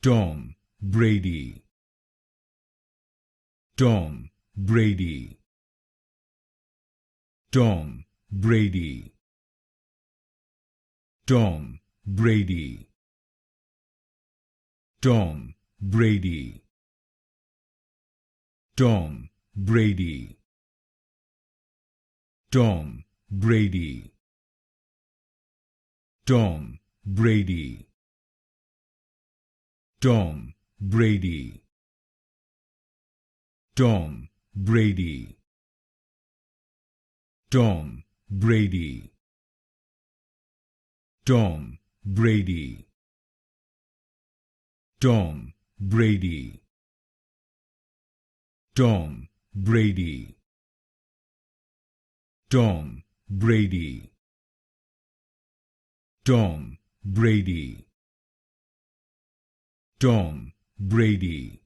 Tom Brady, Tom Brady, Tom Brady, Tom Brady, Tom Brady, Tom Brady, Tom Brady, Tom Brady, Tom Brady, Tom Brady, Tom Brady, Tom Brady, Tom Brady, Tom Brady, Tom Brady, Tom Brady, Tom Brady,